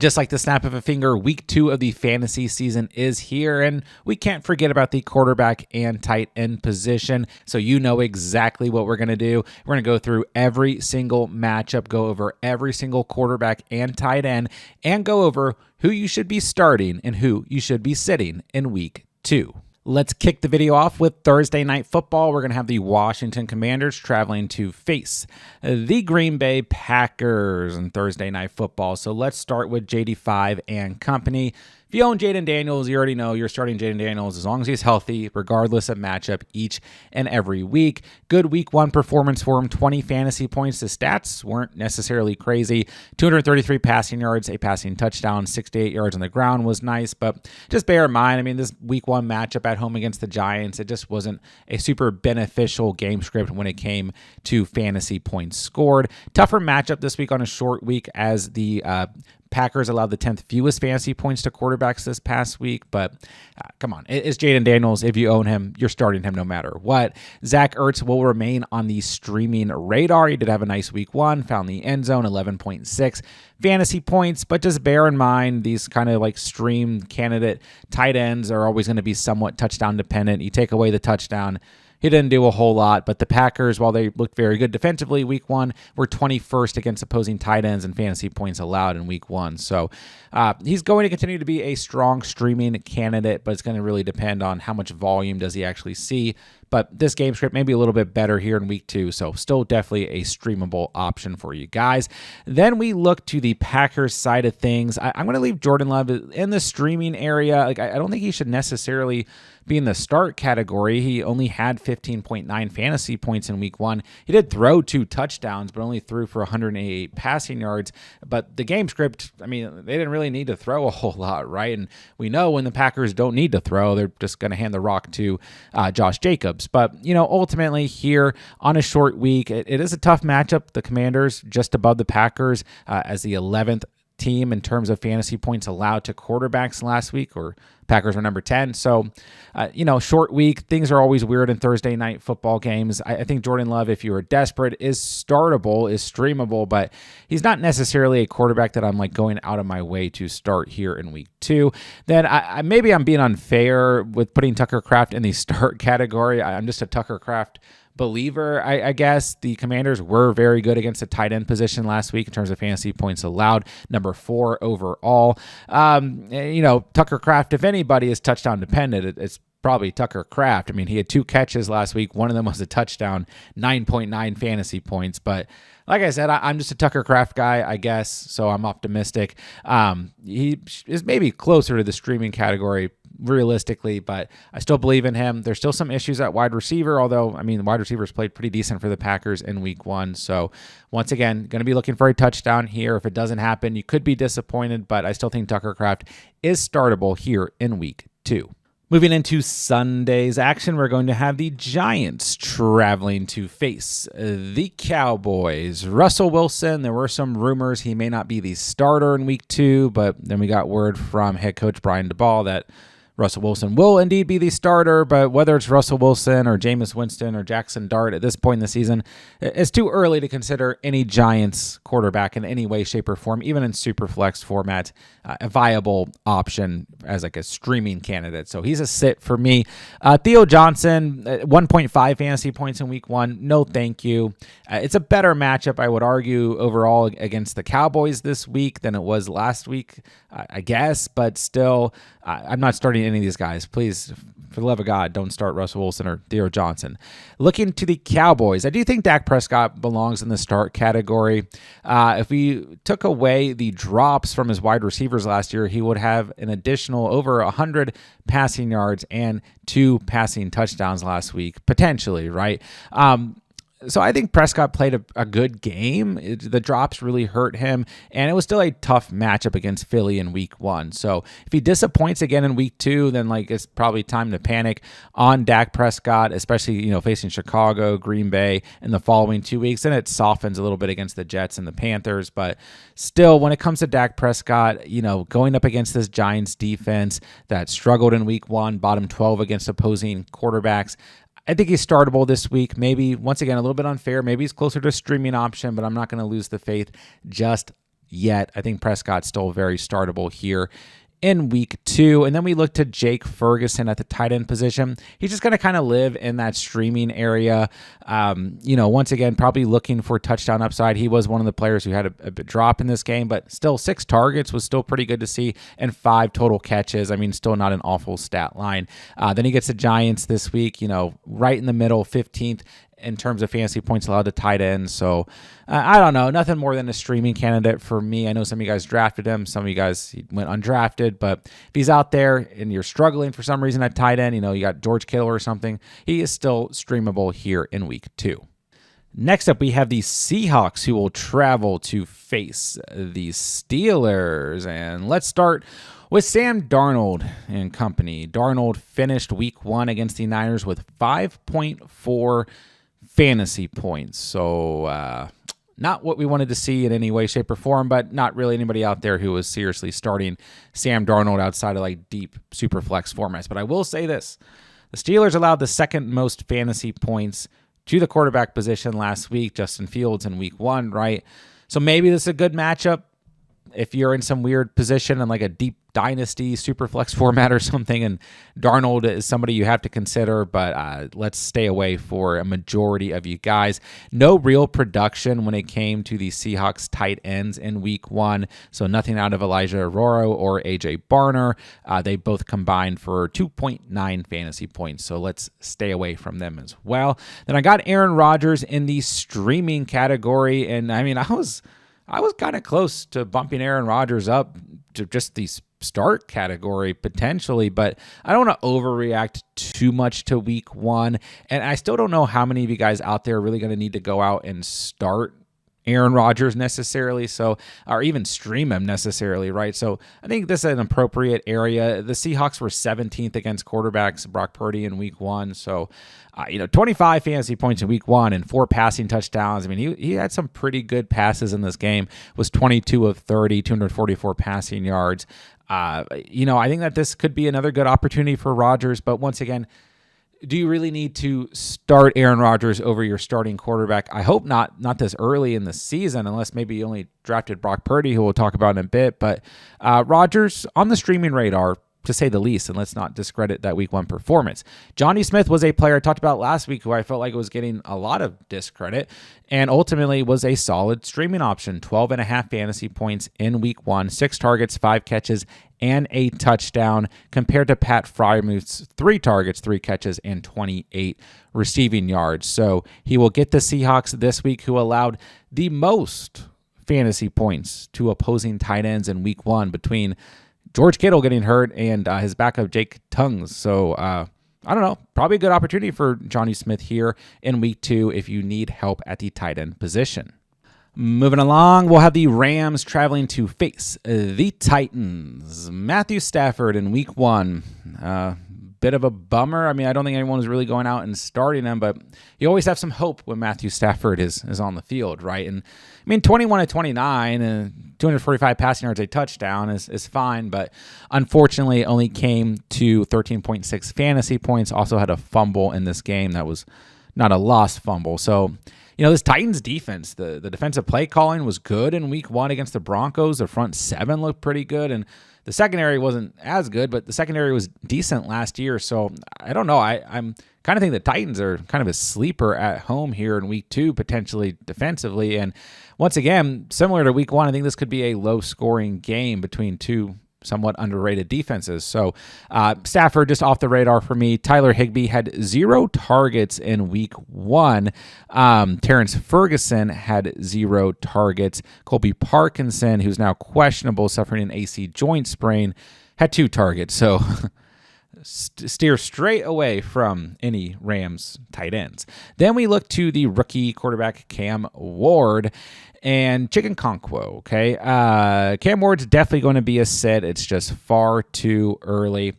Just like the snap of a finger, week 2 of the fantasy season is here, and we can't forget about the quarterback and tight end position. So you know exactly what we're going to do. We're going to go through every single matchup, go over every single quarterback and tight end, and go over who you should be starting and who you should be sitting in week 2. Let's kick the video off with Thursday Night Football. We're going to have the Washington Commanders traveling to face the Green Bay Packers on Thursday Night Football. So let's start with JD5 and company. If you own Jayden Daniels, you already know you're starting Jayden Daniels as long as he's healthy, regardless of matchup each and every week. Good week 1 performance for him, 20 fantasy points. The stats weren't necessarily crazy. 233 passing yards, a passing touchdown, 68 yards on the ground was nice, but just bear in mind, I mean, this week 1 matchup at home against the Giants, it just wasn't a super beneficial game script when it came to fantasy points scored. Tougher matchup this week on a short week as the Packers allowed the 10th fewest fantasy points to quarterbacks this past week, but come on. It's Jayden Daniels. If you own him, you're starting him no matter what. Zach Ertz will remain on the streaming radar. He did have a nice week 1, found the end zone, 11.6 fantasy points, but just bear in mind these kind of like stream candidate tight ends are always going to be somewhat touchdown dependent. You take away the touchdown, he didn't do a whole lot, but the Packers, while they looked very good defensively week 1, were 21st against opposing tight ends and fantasy points allowed in week 1. So he's going to continue to be a strong streaming candidate, but it's going to really depend on how much volume does he actually see. But this game script may be a little bit better here in week 2, so still definitely a streamable option for you guys. Then we look to the Packers side of things. I'm going to leave Jordan Love in the streaming area. Like I don't think he should necessarily be in the start category. He only had 15.9 fantasy points in week 1. He did throw 2 touchdowns, but only threw for 188 passing yards. But the game script, I mean, they didn't really need to throw a whole lot, right? And we know when the Packers don't need to throw, they're just going to hand the rock to Josh Jacobs. But, you know, ultimately here on a short week, it is a tough matchup. The Commanders just above the Packers as the 11th team in terms of fantasy points allowed to quarterbacks last week, or Packers were number 10. So, you know, short week, things are always weird in Thursday night football games. I think Jordan Love, if you are desperate, is startable, is streamable, but he's not necessarily a quarterback that I'm like going out of my way to start here in week 2. Then maybe I'm being unfair with putting Tucker Kraft in the start category. I'm just a Tucker Kraft believer, I guess. The Commanders were very good against the tight end position last week in terms of fantasy points allowed, number 4 overall. You know, Tucker Kraft, if anybody is touchdown dependent, it's probably Tucker Kraft. I mean, he had 2 catches last week. One of them was a touchdown, 9.9 fantasy points. But like I said, I'm just a Tucker Kraft guy, I guess, so I'm optimistic. He is maybe closer to the streaming category realistically, but I still believe in him. There's still some issues at wide receiver, although, I mean, the wide receivers played pretty decent for the Packers in week 1. So once again, going to be looking for a touchdown here. If it doesn't happen, you could be disappointed, but I still think Tucker Kraft is startable here in week 2. Moving into Sunday's action, we're going to have the Giants traveling to face the Cowboys. Russell Wilson, there were some rumors he may not be the starter in week 2, but then we got word from head coach Brian DeBall that Russell Wilson will indeed be the starter, but whether it's Russell Wilson or Jameis Winston or Jackson Dart at this point in the season, it's too early to consider any Giants quarterback in any way, shape, or form, even in Superflex format, a viable option as like a streaming candidate. So he's a sit for me. Theo Johnson, 1.5 fantasy points in week 1. No, thank you. It's a better matchup, I would argue, overall against the Cowboys this week than it was last week, I guess, but still, I'm not starting any of these guys. Please, for the love of God, don't start Russell Wilson or Theo Johnson. Looking to the Cowboys, I do think Dak Prescott belongs in the start category. If we took away the drops from his wide receivers last year, he would have an additional over 100 passing yards and 2 passing touchdowns last week, potentially, right? So I think Prescott played a good game. The drops really hurt him, and it was still a tough matchup against Philly in week 1. So if he disappoints again in week 2, then like it's probably time to panic on Dak Prescott, especially, you know, facing Chicago, Green Bay in the following 2 weeks. And it softens a little bit against the Jets and the Panthers. But still, when it comes to Dak Prescott, you know, going up against this Giants defense that struggled in week 1, bottom 12 against opposing quarterbacks, I think he's startable this week. Maybe, once again, a little bit unfair. Maybe he's closer to a streaming option, but I'm not going to lose the faith just yet. I think Prescott's still very startable here in week 2. And then we look to Jake Ferguson at the tight end position. He's just going to kind of live in that streaming area. Once again, probably looking for touchdown upside. He was one of the players who had a bit drop in this game, but still 6 targets was still pretty good to see, and 5 total catches. I mean, still not an awful stat line. Then he gets the Giants this week, right in the middle, 15th in terms of fantasy points allowed to tight end. So I don't know, nothing more than a streaming candidate for me. I know some of you guys drafted him. Some of you guys went undrafted, but if he's out there and you're struggling for some reason at tight end, you got George Kittle or something, he is still streamable here in week 2. Next up, we have the Seahawks, who will travel to face the Steelers. And let's start with Sam Darnold and company. Darnold finished week 1 against the Niners with 5.4 fantasy points. So not what we wanted to see in any way, shape, or form, but not really anybody out there who was seriously starting Sam Darnold outside of like deep super flex formats. But I will say this, the Steelers allowed the second most fantasy points to the quarterback position last week, Justin Fields in week 1, right? So maybe this is a good matchup if you're in some weird position in like a deep dynasty super flex format or something, and Darnold is somebody you have to consider, but let's stay away for a majority of you guys. No real production when it came to the Seahawks tight ends in week 1, so nothing out of Elijah Arroyo or AJ Barner. They both combined for 2.9 fantasy points, so let's stay away from them as well. Then I got Aaron Rodgers in the streaming category, and I mean, I was kind of close to bumping Aaron Rodgers up to just the start category potentially, but I don't want to overreact too much to week 1. And I still don't know how many of you guys out there are really going to need to go out and start Aaron Rodgers necessarily, or even stream him necessarily, right? So I think this is an appropriate area. The Seahawks were 17th against quarterbacks, Brock Purdy in week 1. So, 25 fantasy points in week 1 and 4 passing touchdowns. I mean, he had some pretty good passes in this game, was 22 of 30, 244 passing yards. I think that this could be another good opportunity for Rodgers, but once again, do you really need to start Aaron Rodgers over your starting quarterback? I hope not this early in the season, unless maybe you only drafted Brock Purdy, who we'll talk about in a bit. But Rodgers on the streaming radar, to say the least, and let's not discredit that week 1 performance. Johnny Smith was a player I talked about last week who I felt like was getting a lot of discredit and ultimately was a solid streaming option. 12.5 fantasy points in week 1, 6 targets, 5 catches, and a touchdown, compared to Pat Fryermuth's 3 targets, 3 catches, and 28 receiving yards. So he will get the Seahawks this week, who allowed the most fantasy points to opposing tight ends in week 1 between George Kittle getting hurt and his backup Jake Tungs. So I don't know, probably a good opportunity for Johnny Smith here in week 2 if you need help at the tight end position. Moving along, we'll have the Rams traveling to face the Titans. Matthew Stafford in week 1. Bit of a bummer. I mean, I don't think anyone was really going out and starting him, but you always have some hope when Matthew Stafford is on the field, right? And I mean, 21 to 29 and 245 passing yards, a touchdown is fine, but unfortunately only came to 13.6 fantasy points. Also had a fumble in this game that was not a lost fumble. So, this Titans defense, the defensive play calling was good in week 1 against the Broncos. The front 7 looked pretty good, and the secondary wasn't as good, but the secondary was decent last year. So I don't know. I'm kind of think the Titans are kind of a sleeper at home here in week 2, potentially defensively. And once again, similar to week 1, I think this could be a low-scoring game between two somewhat underrated defenses. So Stafford just off the radar for me. Tyler Higbee had 0 targets in week 1. Terrence Ferguson had 0 targets. Colby Parkinson, who's now questionable, suffering an AC joint sprain, had 2 targets. So steer straight away from any Rams tight ends. Then we look to the rookie quarterback Cam Ward and Chicken Conquo, okay? Cam Ward's definitely going to be a sit. It's just far too early.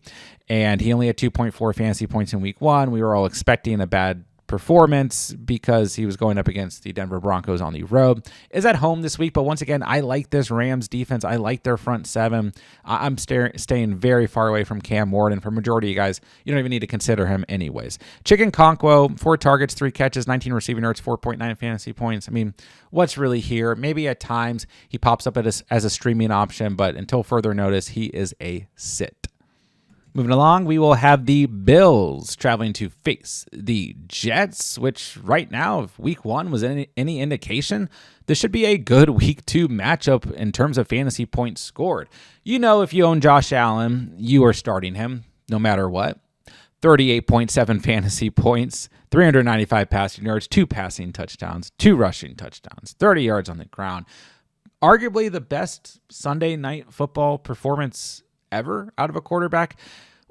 And he only had 2.4 fantasy points in week 1. We were all expecting a bad performance because he was going up against the Denver Broncos on the road. Is at home this week, but once again, I like this Rams defense. I like their front seven. I'm staying very far away from Cam Ward, and for majority of you guys, you don't even need to consider him anyways. Chicken Conquo, 4 targets, 3 catches, 19 receiving yards, 4.9 fantasy points. I mean, what's really here? Maybe at times he pops up as a streaming option, but until further notice, he is a sit. Moving along, we will have the Bills traveling to face the Jets, which right now, if week 1 was any indication, this should be a good week 2 matchup in terms of fantasy points scored. You know, if you own Josh Allen, you are starting him no matter what. 38.7 fantasy points, 395 passing yards, 2 passing touchdowns, 2 rushing touchdowns, 30 yards on the ground. Arguably the best Sunday night football performance ever out of a quarterback.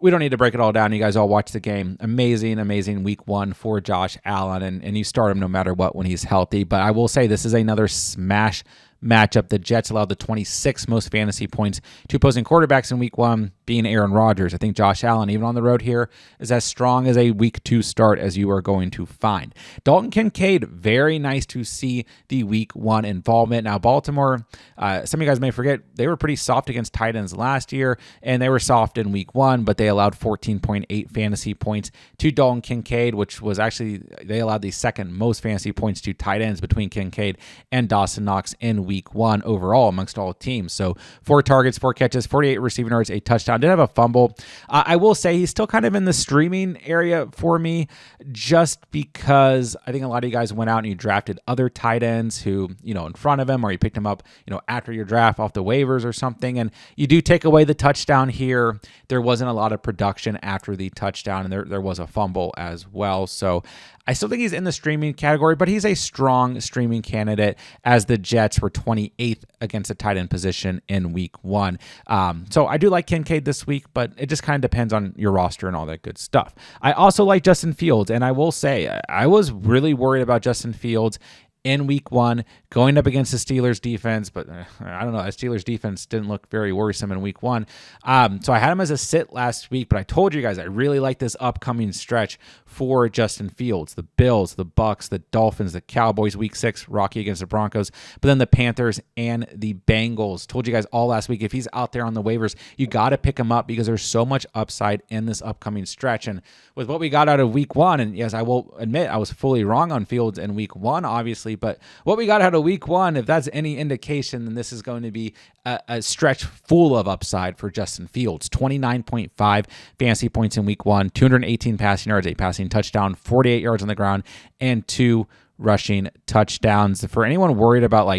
We don't need to break it all down. You guys all watch the game. Amazing week 1 for Josh Allen, and you start him no matter what when he's healthy. But I will say this is another smash matchup. The Jets allowed the 26th most fantasy points to opposing quarterbacks in week 1, being Aaron Rodgers. I think Josh Allen, even on the road here, is as strong as a week 2 start as you are going to find. Dalton Kincaid, very nice to see the week 1 involvement. Now, Baltimore, some of you guys may forget, they were pretty soft against tight ends last year, and they were soft in week 1, but they allowed 14.8 fantasy points to Dalton Kincaid, which was actually, they allowed the second most fantasy points to tight ends between Kincaid and Dawson Knox in week 1 overall amongst all teams. So 4 targets, 4 catches, 48 receiving yards, a touchdown. Did have a fumble. I will say he's still kind of in the streaming area for me, just because I think a lot of you guys went out and you drafted other tight ends who, in front of him, or you picked him up, after your draft off the waivers or something. And you do take away the touchdown here. There wasn't a lot of production after the touchdown, and there was a fumble as well. So I still think he's in the streaming category, but he's a strong streaming candidate, as the Jets were 28th against the tight end position in week 1. So I do like Kincaid this week, but it just kind of depends on your roster and all that good stuff. I also like Justin Fields, and I will say I was really worried about Justin Fields in week 1, going up against the Steelers defense, but I don't know, the Steelers defense didn't look very worrisome in week 1. So I had him as a sit last week, but I told you guys I really like this upcoming stretch for Justin Fields. The Bills, the Bucks, the Dolphins, the Cowboys, week 6, rocky against the Broncos, but then the Panthers and the Bengals. Told you guys all last week, if he's out there on the waivers, you got to pick him up because there's so much upside in this upcoming stretch. And with what we got out of week 1, and yes, I will admit I was fully wrong on Fields in week 1, obviously, but what we got out of week 1, if that's any indication, then this is going to be a stretch full of upside for Justin Fields. 29.5 fantasy points in week 1, 218 passing yards, a passing touchdown, 48 yards on the ground, and 2 rushing touchdowns. For anyone worried about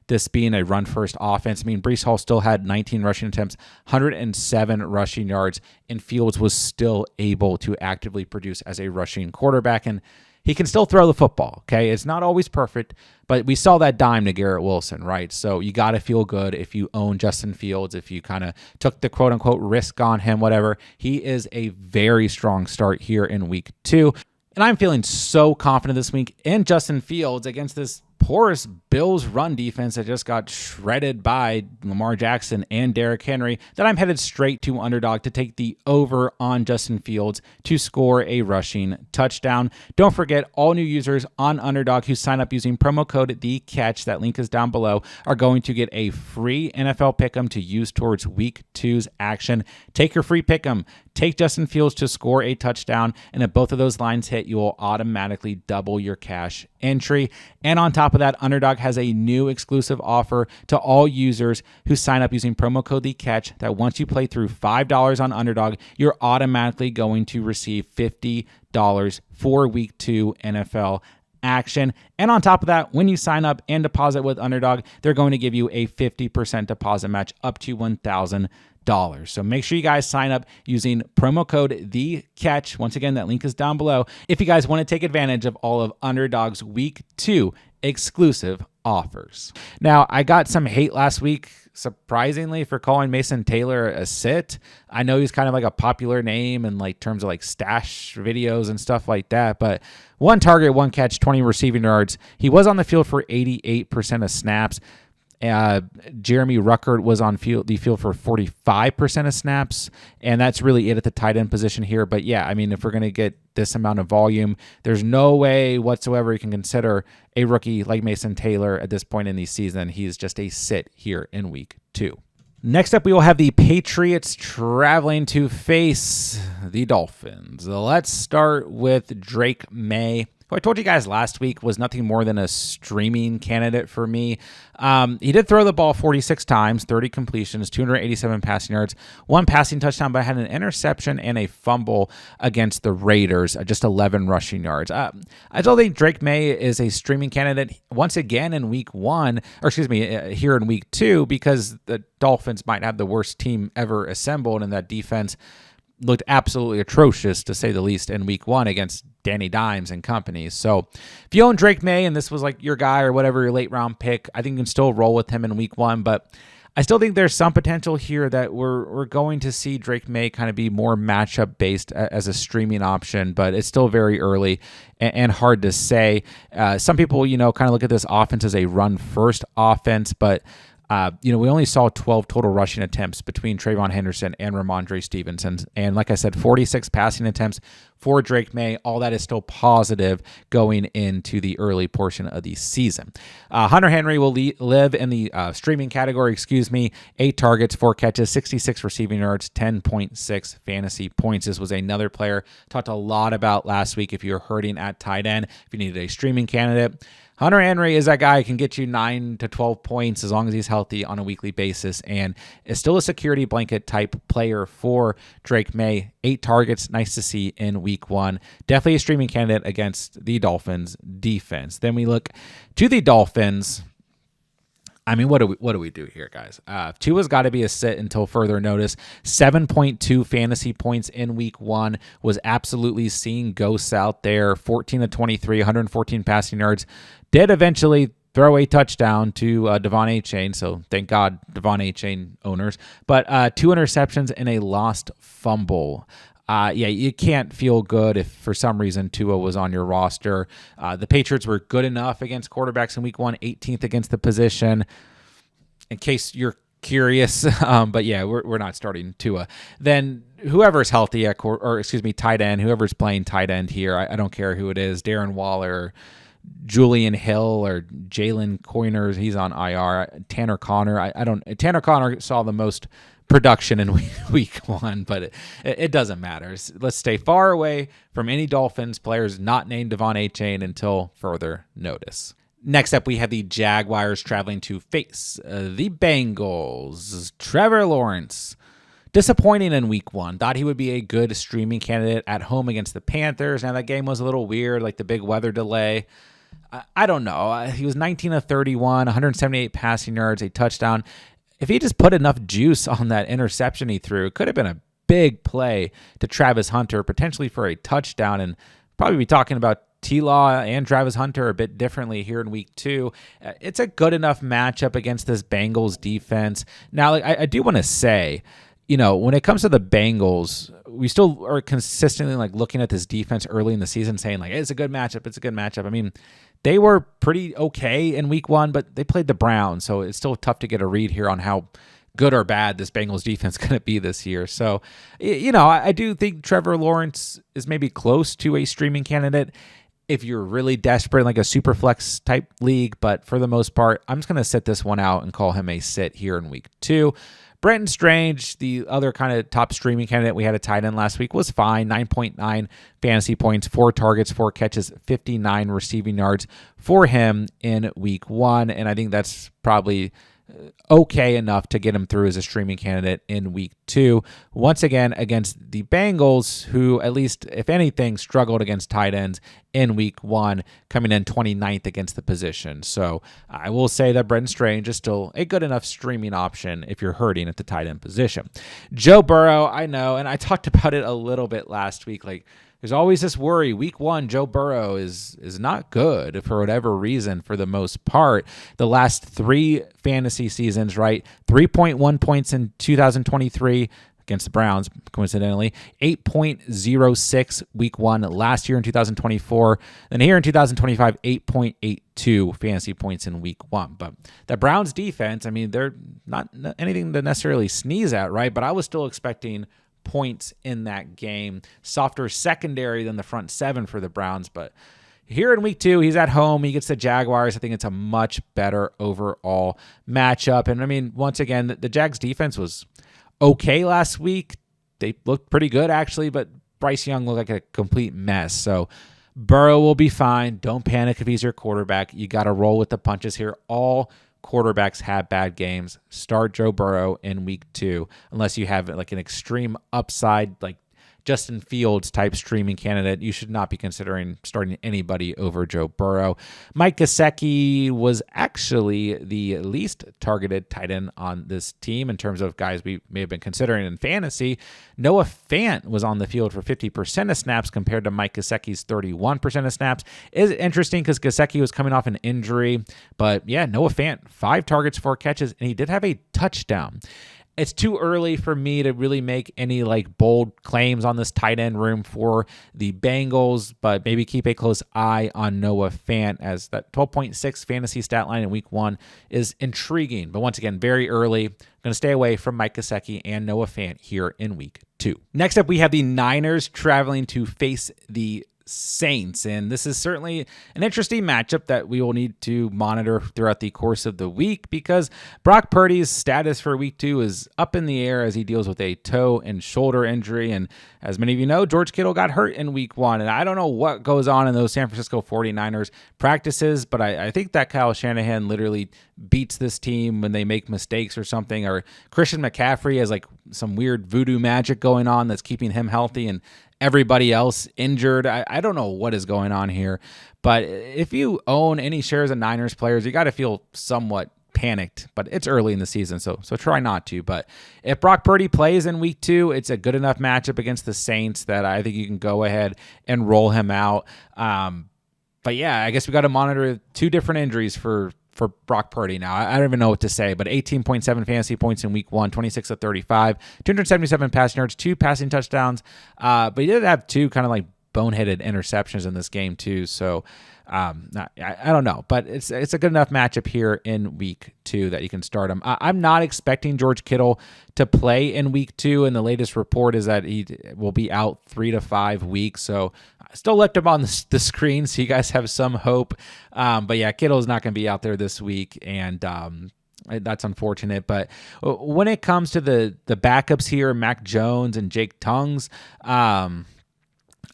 this being a run-first offense, I mean, Breece Hall still had 19 rushing attempts, 107 rushing yards, and Fields was still able to actively produce as a rushing quarterback. And he can still throw the football, okay? It's not always perfect, but we saw that dime to Garrett Wilson, right? So you got to feel good if you own Justin Fields, if you kind of took the quote-unquote risk on him, whatever. He is a very strong start here in week 2. And I'm feeling so confident this week in Justin Fields against this porous Bills run defense that just got shredded by Lamar Jackson and Derrick Henry, that I'm headed straight to Underdog to take the over on Justin Fields to score a rushing touchdown. Don't forget, all new users on Underdog who sign up using promo code THECATCH, that link is down below, are going to get a free NFL Pick'em to use towards week 2's action. Take your free Pick'em. Take Justin Fields to score a touchdown, and if both of those lines hit, you will automatically double your cash entry. And on top of that, Underdog has a new exclusive offer to all users who sign up using promo code THECATCH, that once you play through $5 on Underdog, you're automatically going to receive $50 for week 2 NFL action. And on top of that, when you sign up and deposit with Underdog, they're going to give you a 50% deposit match up to $1,000. So make sure you guys sign up using promo code THECATCH. Once again, that link is down below if you guys want to take advantage of all of Underdog's week 2 exclusive offers. Now, I got some hate last week, surprisingly, for calling Mason Taylor a sit. I know he's kind of like a popular name in terms of stash videos and stuff like that, but 1 target, 1 catch, 20 receiving yards. He was on the field for 88% of snaps. Jeremy Ruckert was on the field for 45% of snaps, and that's really it at the tight end position here. But yeah, I mean, if we're going to get this amount of volume, there's no way whatsoever you can consider a rookie like Mason Taylor at this point in the season. He's just a sit here in week 2. Next up, we will have the Patriots traveling to face the Dolphins. Let's start with Drake May, who I told you guys last week was nothing more than a streaming candidate for me. He did throw the ball 46 times, 30 completions, 287 passing yards, 1 passing touchdown, but had an interception and a fumble against the Raiders, just 11 rushing yards. I still think Drake May is a streaming candidate once again in week 1, or excuse me, here in week 2, because the Dolphins might have the worst team ever assembled, and that defense looked absolutely atrocious, to say the least, in week 1 against Danny Dimes and company. So if you own Drake May and this was like your guy or whatever, your late round pick, I think you can still roll with him in week 1. But I still think there's some potential here that we're going to see Drake May kind of be more matchup based as a streaming option, but it's still very early and hard to say. Some people, kind of look at this offense as a run first offense, but we only saw 12 total rushing attempts between Trayvon Henderson and Ramondre Stevenson. And like I said, 46 passing attempts for Drake May. All that is still positive going into the early portion of the season. Hunter Henry will live in the streaming category, 8 targets, 4 catches, 66 receiving yards, 10.6 fantasy points. This was another player talked a lot about last week if you're hurting at tight end, if you needed a streaming candidate. Hunter Henry is that guy who can get you 9 to 12 points as long as he's healthy on a weekly basis, and is still a security blanket type player for Drake May. 8 targets, nice to see in week 1. Definitely a streaming candidate against the Dolphins defense. Then we look to the Dolphins. I mean, what do we do here, guys? Tua's got to be a sit until further notice. 7.2 fantasy points in week 1 was absolutely seeing ghosts out there. 14 to 23, 114 passing yards. Did eventually throw a touchdown to Devon A-Chain, so thank God, Devon A-Chain owners. But 2 interceptions and a lost fumble. You can't feel good if for some reason Tua was on your roster. The Patriots were good enough against quarterbacks in week 1, 18th against the position, in case you're curious. But yeah, we're not starting Tua. Then whoever's healthy at tight end, whoever's playing tight end here, I don't care who it is, Darren Waller, Julian Hill, or Jalen Coiner, he's on IR. Tanner Connor, Tanner Connor saw the most production in week 1, but it doesn't matter. Let's stay far away from any Dolphins players not named Devon A-Chain until further notice. Next up, we have the Jaguars traveling to face the Bengals. Trevor Lawrence, disappointing in week 1. Thought he would be a good streaming candidate at home against the Panthers. Now, that game was a little weird, like the big weather delay. I don't know. He was 19 of 31, 178 passing yards, a touchdown. If he just put enough juice on that interception he threw, it could have been a big play to Travis Hunter, potentially for a touchdown, and probably be talking about T-Law and Travis Hunter a bit differently here in week 2. It's a good enough matchup against this Bengals defense. Now, I do want to say, when it comes to the Bengals, we still are consistently looking at this defense early in the season saying it's a good matchup. It's a good matchup. I mean, they were pretty okay in week 1, but they played the Browns, so it's still tough to get a read here on how good or bad this Bengals defense is going to be this year. So, I do think Trevor Lawrence is maybe close to a streaming candidate if you're really desperate, like a super flex type league. But for the most part, I'm just going to sit this one out and call him a sit here in week 2. Brenton Strange, the other kind of top streaming candidate we had a tight end last week, was fine. 9.9 fantasy points, 4 targets, 4 catches, 59 receiving yards for him in week 1. And I think that's probably okay enough to get him through as a streaming candidate in week 2. Once again, against the Bengals, who at least, if anything, struggled against tight ends in week 1, coming in 29th against the position. So I will say that Brenton Strange is still a good enough streaming option if you're hurting at the tight end position. Joe Burrow, I know, and I talked about it a little bit last week, there's always this worry. Week 1, Joe Burrow is not good for whatever reason for the most part. The last 3 fantasy seasons, right? 3.1 points in 2023, against the Browns, coincidentally. 8.06 week 1 last year in 2024. Then here in 2025, 8.82 fantasy points in week 1. But the Browns defense, I mean, they're not anything to necessarily sneeze at, right? But I was still expecting points in that game. Softer secondary than the front seven for the Browns, but here in week 2, he's at home. He gets the Jaguars. I think it's a much better overall matchup. And I mean, once again, the Jags defense was okay last week. They looked pretty good, actually, but Bryce Young looked like a complete mess. So Burrow will be fine. Don't panic if he's your quarterback. You got to roll with the punches here. All quarterbacks have bad games. Start Joe Burrow in week 2, unless you have like an extreme upside, like Justin Fields type streaming candidate. You should not be considering starting anybody over Joe Burrow. Mike Gesicki was actually the least targeted tight end on this team in terms of guys we may have been considering in fantasy. Noah Fant was on the field for 50% of snaps compared to Mike Gesicki's 31% of snaps. It's interesting because Gesicki was coming off an injury, but yeah, Noah Fant, 5 targets, 4 catches, and he did have a touchdown. It's too early for me to really make any like bold claims on this tight end room for the Bengals, but maybe keep a close eye on Noah Fant, as that 12.6 fantasy stat line in week 1 is intriguing. But once again, very early. Going to stay away from Mike Gesicki and Noah Fant here in week 2. Next up, we have the Niners traveling to face the Saints, and this is certainly an interesting matchup that we will need to monitor throughout the course of the week, because Brock Purdy's status for week 2 is up in the air as he deals with a toe and shoulder injury. And as many of you know, George Kittle got hurt in week 1, and I don't know what goes on in those San Francisco 49ers practices, but I think that Kyle Shanahan literally beats this team when they make mistakes or something, or Christian McCaffrey has like some weird voodoo magic going on that's keeping him healthy and everybody else injured. I don't know what is going on here, but if you own any shares of Niners players, you got to feel somewhat panicked, but it's early in the season, so try not to. But if Brock Purdy plays in week 2, it's a good enough matchup against the Saints that I think you can go ahead and roll him out. But yeah, I guess we got to monitor 2 different injuries for Brock Purdy now. I don't even know what to say, but 18.7 fantasy points in week 1, 26 of 35, 277 passing yards, 2 passing touchdowns. But he did have 2 kind of like boneheaded interceptions in this game too. So I don't know, but it's a good enough matchup here in week 2 that you can start him. I'm not expecting George Kittle to play in week 2, and the latest report is that he will be out 3 to 5 weeks. So I still left him on the screen, so you guys have some hope. But yeah, Kittle's not going to be out there this week, and that's unfortunate. But when it comes to the backups here, Mac Jones and Jake Tongues,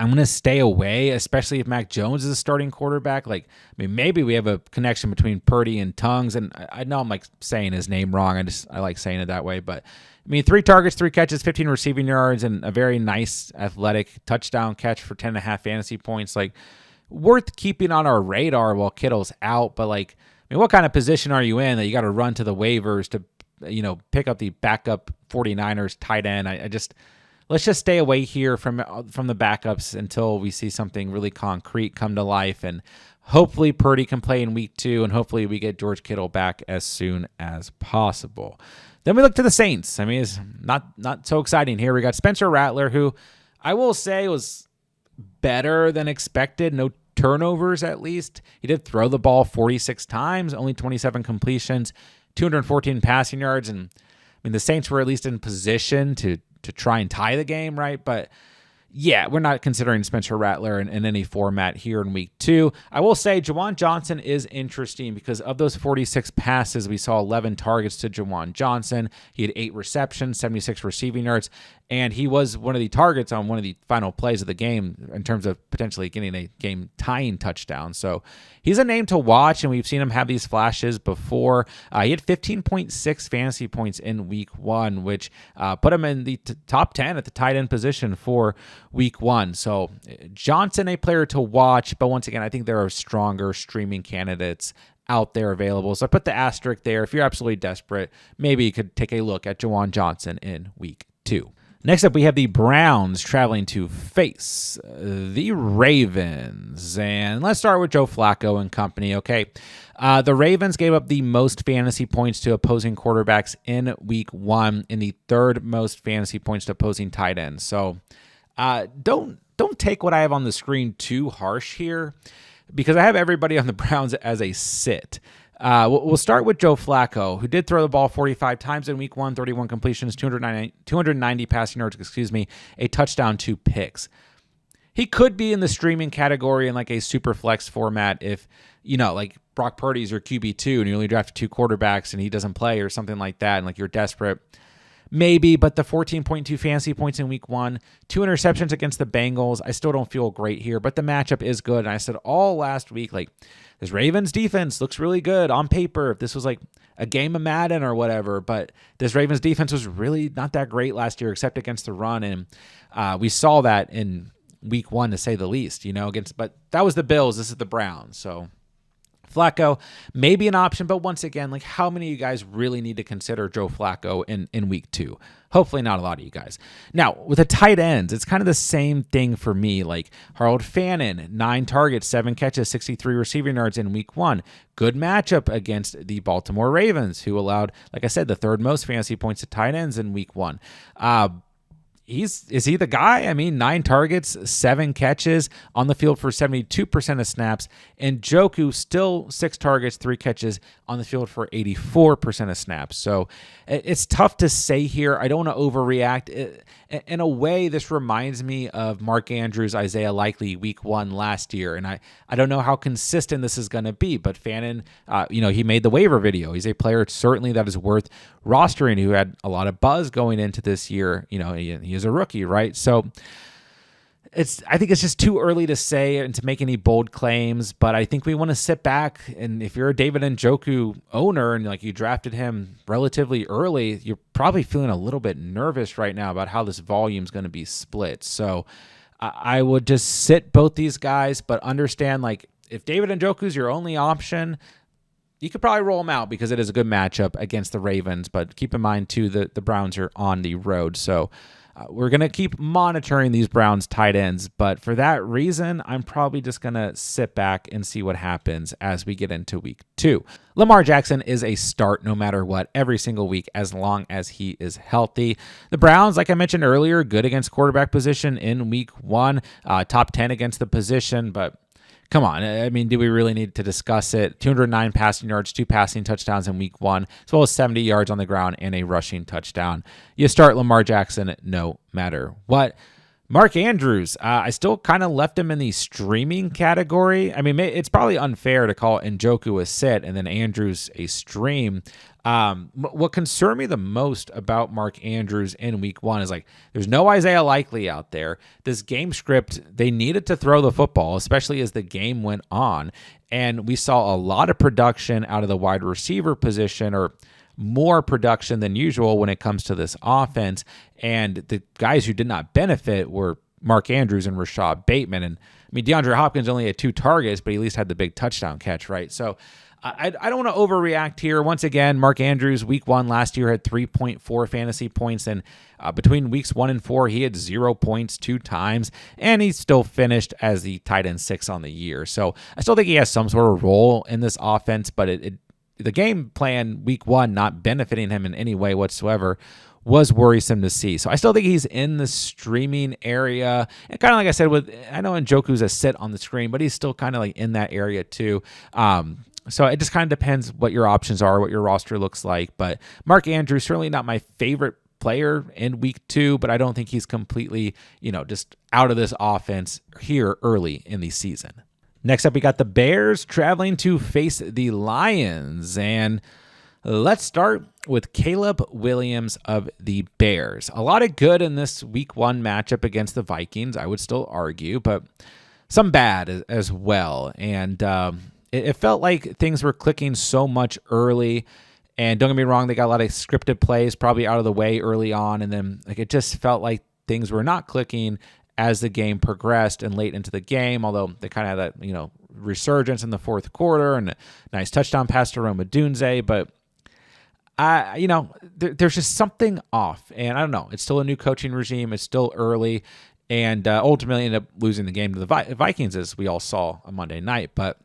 I'm going to stay away, especially if Mac Jones is a starting quarterback. Like, I mean, maybe we have a connection between Purdy and Tongues, and I know I'm like saying his name wrong. I like saying it that way, but I mean, 3 targets, 3 catches, 15 receiving yards, and a very nice athletic touchdown catch for 10.5 fantasy points. Like, worth keeping on our radar while Kittle's out. But like, I mean, what kind of position are you in that you got to run to the waivers to, pick up the backup 49ers tight end? Let's just stay away here from the backups until we see something really concrete come to life. And hopefully Purdy can play in week 2, and hopefully we get George Kittle back as soon as possible. Then we look to the Saints. I mean, it's not so exciting here. We got Spencer Rattler, who I will say was better than expected. No turnovers, at least. He did throw the ball 46 times, only 27 completions, 214 passing yards. And I mean, the Saints were at least in position to try and tie the game, right? But yeah, we're not considering Spencer Rattler in any format here in week 2. I will say Juwan Johnson is interesting because of those 46 passes, we saw 11 targets to Juwan Johnson. He had 8 receptions, 76 receiving yards, and he was one of the targets on one of the final plays of the game in terms of potentially getting a game-tying touchdown. So he's a name to watch, and we've seen him have these flashes before. He had 15.6 fantasy points in week 1, which put him in the top 10 at the tight end position for week 1. So Johnson, a player to watch, but once again, I think there are stronger streaming candidates out there available. So I put the asterisk there. If you're absolutely desperate, maybe you could take a look at Juwan Johnson in week 2. Next up, we have the Browns traveling to face the Ravens. And let's start with Joe Flacco and company, okay? The Ravens gave up the most fantasy points to opposing quarterbacks in week 1 and the third most fantasy points to opposing tight ends. So don't take what I have on the screen too harsh here, because I have everybody on the Browns as a sit. We'll start with Joe Flacco, who did throw the ball 45 times in week 1, 31 completions, 290 passing yards, a touchdown, 2 picks. He could be in the streaming category in like a super flex format if, like Brock Purdy's your QB2 and you only drafted 2 quarterbacks and he doesn't play or something like that, and like you're desperate. Maybe, but the 14.2 fantasy points in week 1, 2 interceptions against the Bengals. I still don't feel great here, but the matchup is good. And I said all last week, like, this Ravens defense looks really good on paper if this was like a game of Madden or whatever, but this Ravens defense was really not that great last year except against the run, and we saw that in week 1 to say the least, but that was the Bills. This is the Browns, so Flacco may be an option, but once again, like, how many of you guys really need to consider Joe Flacco in week 2? Hopefully not a lot of you guys. Now, with the tight ends, it's kind of the same thing for me. Like Harold Fannin, 9 targets, 7 catches, 63 receiving yards in week 1. Good matchup against the Baltimore Ravens, who allowed, like I said, the third most fantasy points to tight ends in week 1. Is he the guy? I mean, 9 targets, 7 catches on the field for 72% of snaps, and Njoku still 6 targets, 3 catches on the field for 84% of snaps. So it's tough to say here. I don't want to overreact. In a way, this reminds me of Mark Andrews, Isaiah Likely week 1 last year, and I don't know how consistent this is going to be, but Fannin, he made the waiver video. He's a player certainly that is worth rostering, who had a lot of buzz going into this year. He is a rookie, right? So I think it's just too early to say and to make any bold claims, but I think we want to sit back, and if you're a David Njoku owner and like you drafted him relatively early, you're probably feeling a little bit nervous right now about how this volume is going to be split. So I would just sit both these guys, but understand, like, if David Njoku's your only option, you could probably roll them out because it is a good matchup against the Ravens, but keep in mind too that the Browns are on the road. So we're going to keep monitoring these Browns tight ends, but for that reason, I'm probably just going to sit back and see what happens as we get into week 2. Lamar Jackson is a start no matter what every single week as long as he is healthy. The Browns, like I mentioned earlier, good against quarterback position in week 1, top 10 against the position, but come on, I mean, do we really need to discuss it? 209 passing yards, 2 passing touchdowns in week 1, as well as 70 yards on the ground and a rushing touchdown. You start Lamar Jackson no matter what. Mark Andrews, I still kind of left him in the streaming category. I mean, it's probably unfair to call Njoku a sit and then Andrews a stream. What concerned me the most about Mark Andrews in week 1 is, like, there's no Isaiah Likely out there. This game script, they needed to throw the football, especially as the game went on. And we saw a lot of production out of the wide receiver position, or more production than usual when it comes to this offense. And the guys who did not benefit were Mark Andrews and Rashad Bateman. And I mean, DeAndre Hopkins only had 2 targets, but he at least had the big touchdown catch, right? So I don't want to overreact here. Once again, Mark Andrews, week 1 last year had 3.4 fantasy points, and between weeks 1 and 4, he had 0 points 2 times, and he still finished as the tight end 6 on the year. So I still think he has some sort of role in this offense, but the game plan week 1 not benefiting him in any way whatsoever was worrisome to see. So I still think he's in the streaming area. And kind of like I said, I know Njoku's a sit on the screen, but he's still kind of like in that area too. So it just kind of depends what your options are, what your roster looks like. But Mark Andrews, certainly not my favorite player in week 2, but I don't think he's completely, just out of this offense here early in the season. Next up, we got the Bears traveling to face the Lions. And let's start with Caleb Williams of the Bears. A lot of good in this week 1 matchup against the Vikings, I would still argue, but some bad as well. And it felt like things were clicking so much early. And don't get me wrong, they got a lot of scripted plays probably out of the way early on. And then it just felt like things were not clicking as the game progressed and late into the game, although they kind of had that, resurgence in the fourth quarter and a nice touchdown pass to Rome Odunze. But There's just something off, and I don't know. It's still a new coaching regime. It's still early, and ultimately ended up losing the game to the Vikings, as we all saw on Monday night. But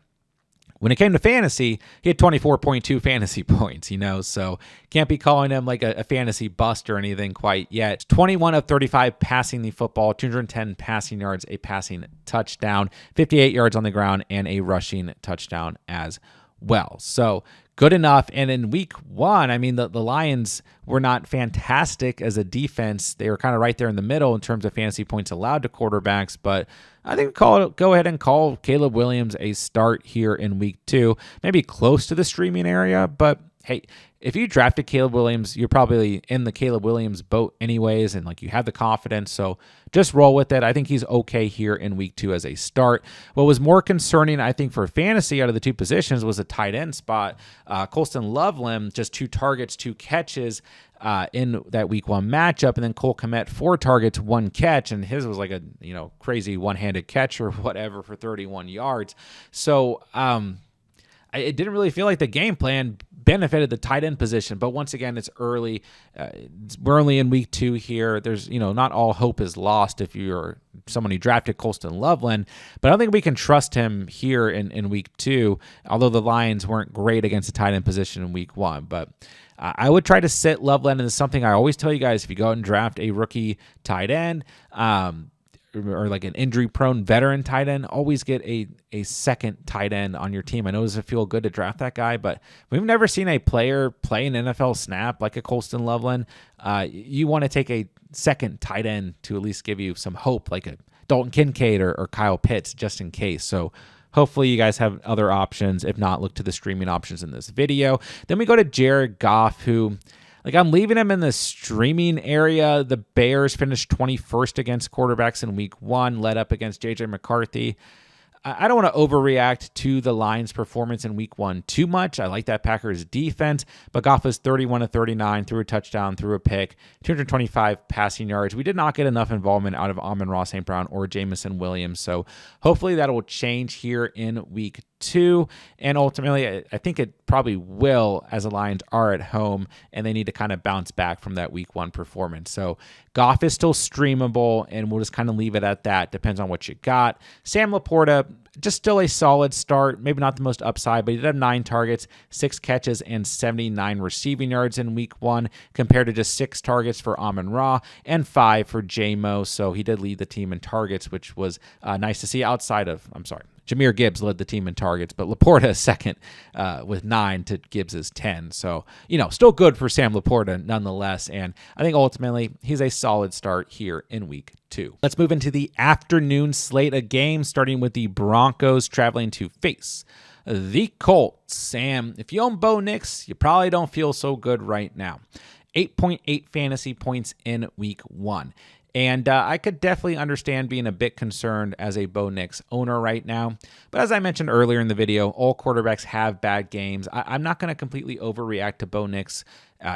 when it came to fantasy, he had 24.2 fantasy points, so can't be calling him like a fantasy bust or anything quite yet. 21 of 35 passing the football, 210 passing yards, a passing touchdown, 58 yards on the ground, and a rushing touchdown as well. So good enough. And in week one, I mean, the Lions were not fantastic as a defense. They were kind of right there in the middle in terms of fantasy points allowed to quarterbacks, but I think go ahead and call Caleb Williams a start here in week two, maybe close to the streaming area. But hey, if you drafted Caleb Williams, you're probably in the Caleb Williams boat anyways, and like you have the confidence, so just roll with it. I think he's okay here in week two as a start. What was more concerning, I think, for fantasy out of the two positions was a tight end spot. Colston Loveland, just 2 targets, 2 catches in that week one matchup, and then Cole Kmet, 4 targets, 1 catch, and his was like a crazy one-handed catch or whatever for 31 yards. So it didn't really feel like the game plan benefited the tight end position, but once again, it's early. We're only in week 2 here. There's, not all hope is lost if you're someone who drafted Colston Loveland, but I don't think we can trust him here in week 2, although the Lions weren't great against the tight end position in week 1. But I would try to sit Loveland, and it's something I always tell you guys: if you go out and draft a rookie tight end, or like an injury-prone veteran tight end, always get a second tight end on your team. I know it doesn't feel good to draft that guy, but we've never seen a player play an NFL snap like a Colston Loveland. You want to take a second tight end to at least give you some hope, like a Dalton Kincaid or Kyle Pitts, just in case. So hopefully you guys have other options. If not, look to the streaming options in this video. Then we go to Jared Goff, who... I'm leaving him in the streaming area. The Bears finished 21st against quarterbacks in week 1, led up against J.J. McCarthy. I don't want to overreact to the Lions' performance in week 1 too much. I like that Packers defense, but Goff was 31 of 39, threw a touchdown, threw a pick, 225 passing yards. We did not get enough involvement out of Amon-Ra St. Brown or Jamison Williams, so hopefully that will change here in week 2, and ultimately I think it probably will, as the Lions are at home and they need to kind of bounce back from that week 1 performance. So Goff is still streamable, and we'll just kind of leave it at that. Depends on what you got. Sam Laporta, just still a solid start, maybe not the most upside, but he did have 9 targets, 6 catches, and 79 receiving yards in week 1, compared to just 6 targets for Amon-Ra and 5 for J-Mo. So he did lead the team in targets, which was nice to see. Jahmyr Gibbs led the team in targets, but Laporta is second with 9 to Gibbs's 10. So, still good for Sam Laporta nonetheless. And I think ultimately he's a solid start here in week 2. Let's move into the afternoon slate of games, starting with the Broncos traveling to face the Colts. Sam, if you own Bo Nix, you probably don't feel so good right now. 8.8 fantasy points in week 1. And I could definitely understand being a bit concerned as a Bo Nix owner right now. But as I mentioned earlier in the video, all quarterbacks have bad games. I'm not going to completely overreact to Bo Nix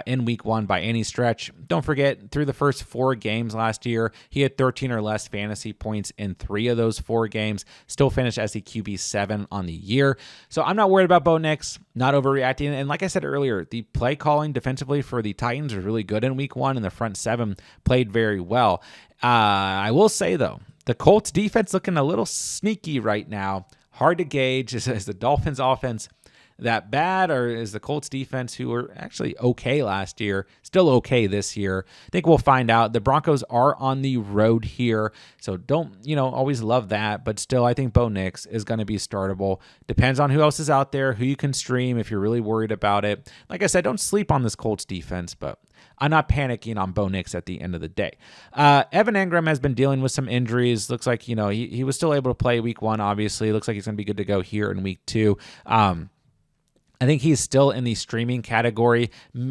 in week 1 by any stretch. Don't forget, through the first 4 games last year, he had 13 or less fantasy points in 3 of those 4 games. Still finished as the QB7 on the year. So I'm not worried about Bo Nix, not overreacting. And like I said earlier, the play calling defensively for the Titans was really good in week 1, and the front 7 played very well. I will say, though, the Colts defense looking a little sneaky right now. Hard to gauge. Is the Dolphins offense that bad, or is the Colts defense, who were actually okay last year, still okay this year? I think we'll find out. The Broncos are on the road here, so don't, always love that, but still, I think Bo Nix is going to be startable. Depends on who else is out there, who you can stream if you're really worried about it. Like I said, don't sleep on this Colts defense, but I'm not panicking on Bo Nix at the end of the day. Evan Engram has been dealing with some injuries. Looks like, he was still able to play week 1, obviously. Looks like he's going to be good to go here in week 2. I think he's still in the streaming category.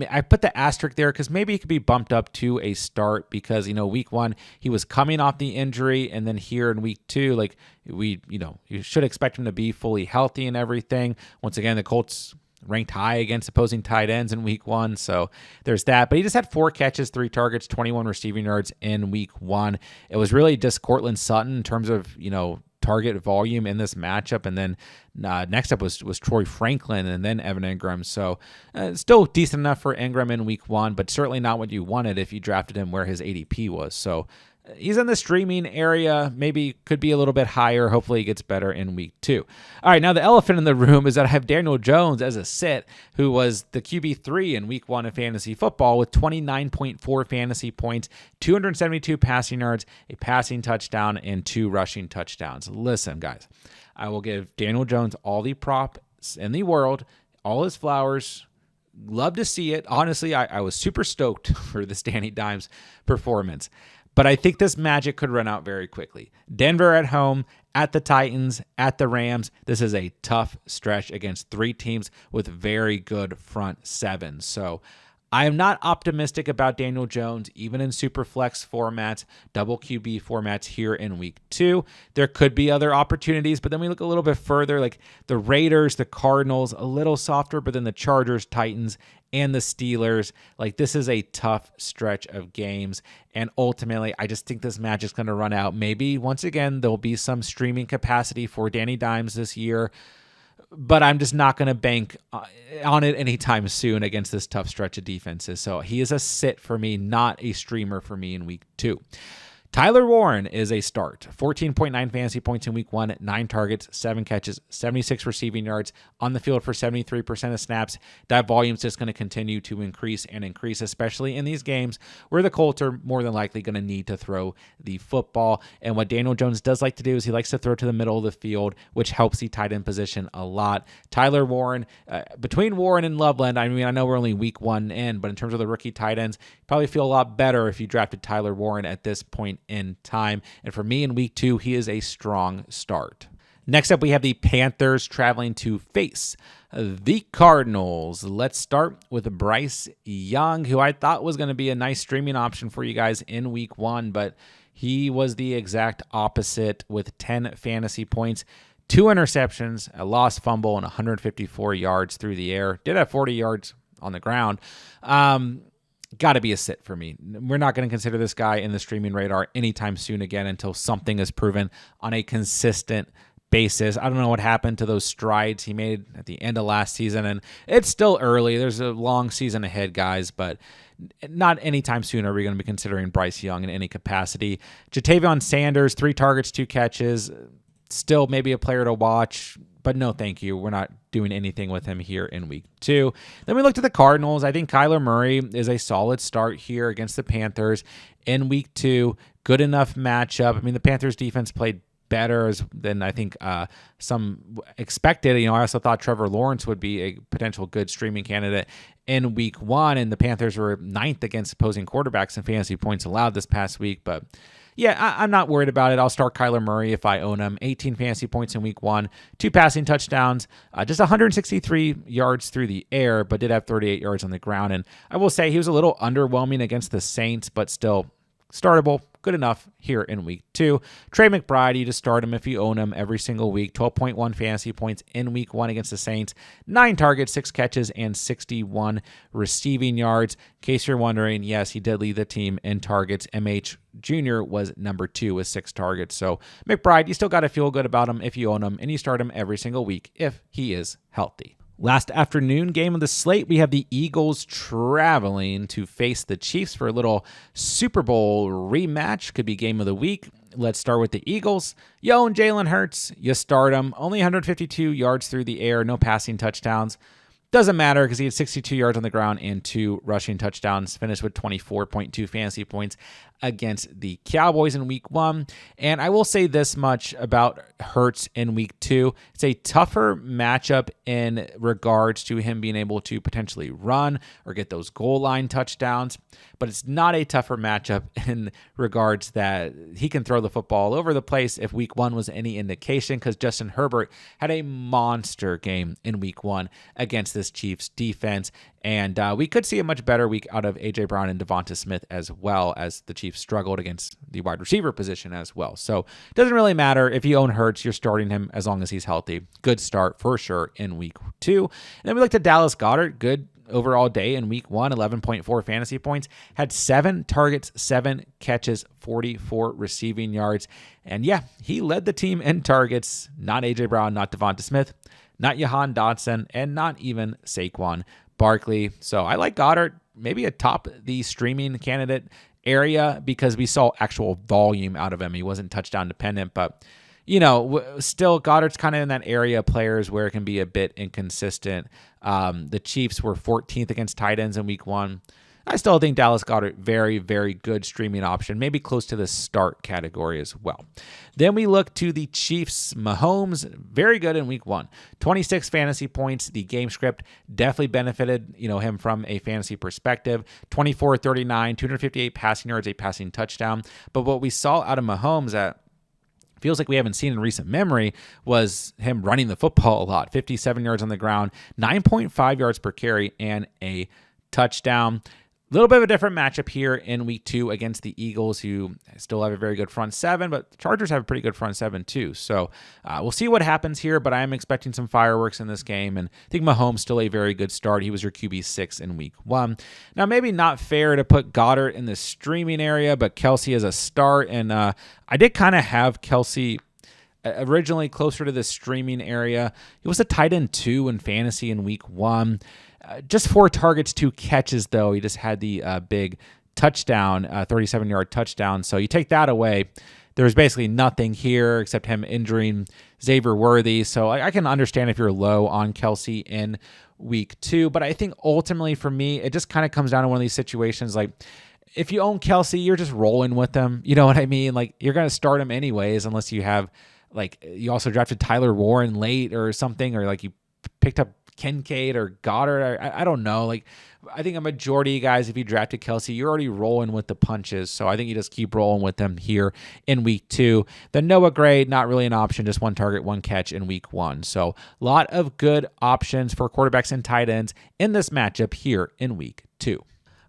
I put the asterisk there because maybe he could be bumped up to a start because, week 1, he was coming off the injury. And then here in week 2, you should expect him to be fully healthy and everything. Once again, the Colts ranked high against opposing tight ends in week 1. So there's that. But he just had 4 catches, 3 targets, 21 receiving yards in week 1. It was really just Cortland Sutton in terms of, target volume in this matchup. And then next up was Troy Franklin and then Evan Ingram. So still decent enough for Ingram in week 1, but certainly not what you wanted if you drafted him where his ADP was. So he's in the streaming area, maybe could be a little bit higher. Hopefully he gets better in week 2. All right, now the elephant in the room is that I have Daniel Jones as a sit, who was the QB3 in week 1 of fantasy football with 29.4 fantasy points, 272 passing yards, a passing touchdown, and 2 rushing touchdowns. Listen, guys, I will give Daniel Jones all the props in the world, all his flowers. Love to see it. Honestly, I was super stoked for this Danny Dimes performance. But I think this magic could run out very quickly. Denver at home, at the Titans, at the Rams. This is a tough stretch against 3 teams with very good front sevens. So I am not optimistic about Daniel Jones, even in super flex formats, double QB formats here in week 2. There could be other opportunities, but then we look a little bit further, like the Raiders, the Cardinals, a little softer, but then the Chargers, Titans, and the Steelers. Like, this is a tough stretch of games. And ultimately, I just think this magic's going to run out. Maybe, once again, there'll be some streaming capacity for Danny Dimes this year, but I'm just not going to bank on it anytime soon against this tough stretch of defenses. So he is a sit for me, not a streamer for me in week 2. Tyler Warren is a start. 14.9 fantasy points in week 1, 9 targets, 7 catches, 76 receiving yards, on the field for 73% of snaps. That volume is just going to continue to increase and increase, especially in these games where the Colts are more than likely going to need to throw the football. And what Daniel Jones does like to do is he likes to throw to the middle of the field, which helps the tight end position a lot. Tyler Warren, between Warren and Loveland, I mean, I know we're only week 1 in, but in terms of the rookie tight ends, you probably feel a lot better if you drafted Tyler Warren at this point in time. And for me in week 2, he is a strong start. Next up, we have the Panthers traveling to face the Cardinals. Let's start with Bryce Young, who I thought was going to be a nice streaming option for you guys in week 1, but he was the exact opposite with 10 fantasy points, 2 interceptions, a lost fumble, and 154 yards through the air. Did have 40 yards on the ground. Got to be a sit for me. We're not going to consider this guy in the streaming radar anytime soon again until something is proven on a consistent basis. I don't know what happened to those strides he made at the end of last season, and it's still early. There's a long season ahead, guys, but not anytime soon are we going to be considering Bryce Young in any capacity. Jatavion Sanders, 3 targets, 2 catches. Still maybe a player to watch, but no thank you. We're not doing anything with him here in week 2. Then we looked at the Cardinals. I think Kyler Murray is a solid start here against the Panthers in week 2. Good enough matchup. I mean, the Panthers defense played better than I think some expected. You know, I also thought Trevor Lawrence would be a potential good streaming candidate in week 1, and the Panthers were 9th against opposing quarterbacks in fantasy points allowed this past week, but yeah, I'm not worried about it. I'll start Kyler Murray if I own him. 18 fantasy points in week 1, 2 passing touchdowns, just 163 yards through the air, but did have 38 yards on the ground. And I will say he was a little underwhelming against the Saints, but still startable. Good enough here in week 2. Trey McBride, you just start him if you own him every single week. 12.1 fantasy points in week 1 against the Saints. 9 targets, 6 catches, and 61 receiving yards. In case you're wondering, yes, he did lead the team in targets. MH Jr. was number 2 with 6 targets. So McBride, you still got to feel good about him if you own him, and you start him every single week if he is healthy. Last afternoon game of the slate, we have the Eagles traveling to face the Chiefs for a little Super Bowl rematch. Could be game of the week. Let's start with the Eagles. You own Jalen Hurts. You start him. Only 152 yards through the air. No passing touchdowns. Doesn't matter because he had 62 yards on the ground and 2 rushing touchdowns. Finished with 24.2 fantasy points against the Cowboys in week 1. And I will say this much about Hurts in week 2. It's a tougher matchup in regards to him being able to potentially run or get those goal line touchdowns. But it's not a tougher matchup in regards that he can throw the football all over the place if week 1 was any indication, because Justin Herbert had a monster game in week 1 against this Chiefs defense. And we could see a much better week out of A.J. Brown and Devonta Smith as well, as the Chiefs struggled against the wide receiver position as well. So it doesn't really matter if you own Hurts, you're starting him as long as he's healthy. Good start for sure in week 2. And then we looked at Dallas Goedert. Good overall day in week 1, 11.4 fantasy points, had 7 targets, 7 catches, 44 receiving yards. And yeah, he led the team in targets. Not A.J. Brown, not Devonta Smith, not Jahan Dotson, and not even Saquon Barkley. So I like Goddard, maybe atop the streaming candidate area because we saw actual volume out of him. He wasn't touchdown dependent, but still Goddard's kind of in that area of players where it can be a bit inconsistent. The Chiefs were 14th against tight ends in week 1. I still think Dallas Goedert, very, very good streaming option, maybe close to the start category as well. Then we look to the Chiefs. Mahomes, very good in week 1. 26 fantasy points. The game script definitely benefited him from a fantasy perspective. 24-39, 258 passing yards, a passing touchdown. But what we saw out of Mahomes that feels like we haven't seen in recent memory was him running the football a lot. 57 yards on the ground, 9.5 yards per carry, and a touchdown. A little bit of a different matchup here in week 2 against the Eagles, who still have a very good front seven, but the Chargers have a pretty good front seven too. So we'll see what happens here, but I am expecting some fireworks in this game, and I think Mahomes still a very good start. He was your QB6 in week 1. Now, maybe not fair to put Goddard in the streaming area, but Kelce as a start, and I did kind of have Kelce originally closer to the streaming area. He was a tight end 2 in fantasy in week 1. Just 4 targets, 2 catches, though. He just had the big touchdown, 37-yard touchdown. So you take that away, there's basically nothing here except him injuring Xavier Worthy. So I can understand if you're low on Kelce in week 2. But I think ultimately for me, it just kind of comes down to one of these situations like, if you own Kelce, you're just rolling with him. You know what I mean? Like, you're going to start him anyways, unless you have, like, you also drafted Tyler Warren late or something, or like you picked up Kincaid or Goddard. I don't know. Like, I think a majority of guys, if you drafted Kelce, you're already rolling with the punches. So I think you just keep rolling with them here in week 2. Then Noah Gray, not really an option, just 1 target, 1 catch in week 1. So a lot of good options for quarterbacks and tight ends in this matchup here in week 2.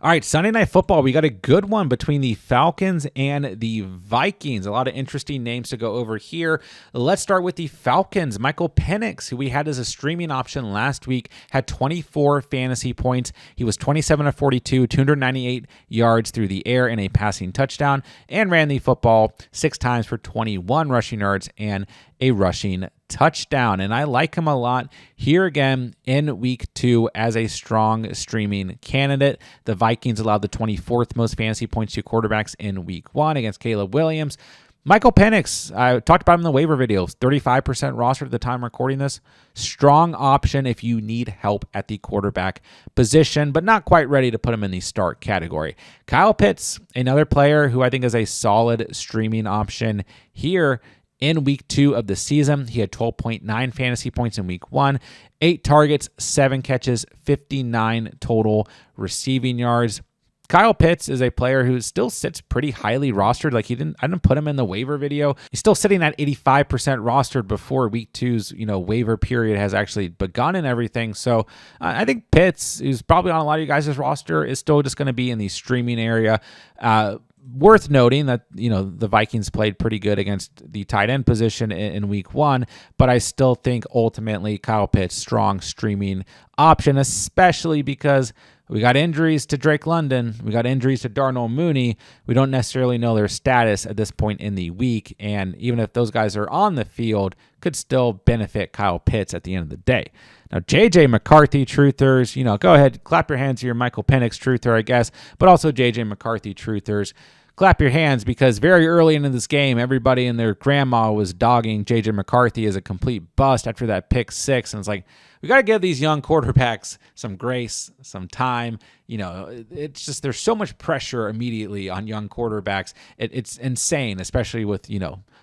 All right, Sunday Night Football, we got a good one between the Falcons and the Vikings. A lot of interesting names to go over here. Let's start with the Falcons. Michael Penix, who we had as a streaming option last week, had 24 fantasy points. He was 27 of 42, 298 yards through the air and a passing touchdown, and ran the football 6 times for 21 rushing yards and a rushing touchdown. And I like him a lot here again in week 2 as a strong streaming candidate. The Vikings allowed the 24th most fantasy points to quarterbacks in week 1 against Caleb Williams. Michael Penix, I talked about him in the waiver videos, 35% roster at the time recording this. Strong option if you need help at the quarterback position, but not quite ready to put him in the start category. Kyle Pitts, another player who I think is a solid streaming option here. In week 2 of the season, he had 12.9 fantasy points in week 1, 8 targets, 7 catches, 59 total receiving yards. Kyle Pitts is a player who still sits pretty highly rostered. Like, I didn't put him in the waiver video. He's still sitting at 85% rostered before week 2's, waiver period has actually begun and everything. So I think Pitts, who's probably on a lot of you guys' roster, is still just going to be in the streaming area. Worth noting that, the Vikings played pretty good against the tight end position in week 1, but I still think ultimately Kyle Pitts, strong streaming option, especially because we got injuries to Drake London. We got injuries to Darnell Mooney. We don't necessarily know their status at this point in the week, and even if those guys are on the field, could still benefit Kyle Pitts at the end of the day. Now, J.J. McCarthy truthers, go ahead, clap your hands to your Michael Penix truther, I guess, but also J.J. McCarthy truthers. Clap your hands because very early into this game, everybody and their grandma was dogging J.J. McCarthy as a complete bust after that pick 6. And it's like, we got to give these young quarterbacks some grace, some time. It's just there's so much pressure immediately on young quarterbacks. It's insane, especially with,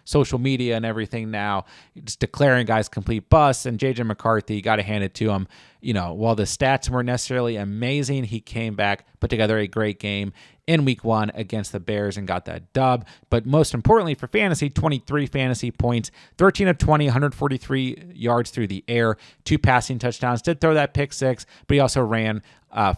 social media and everything now, just declaring guys complete busts. And J.J. McCarthy, got to hand it to him. While the stats weren't necessarily amazing, he came back, put together a great game in week 1 against the Bears and got that dub. But most importantly for fantasy, 23 fantasy points, 13 of 20, 143 yards through the air, 2 passing passing touchdowns, did throw that pick six, but he also ran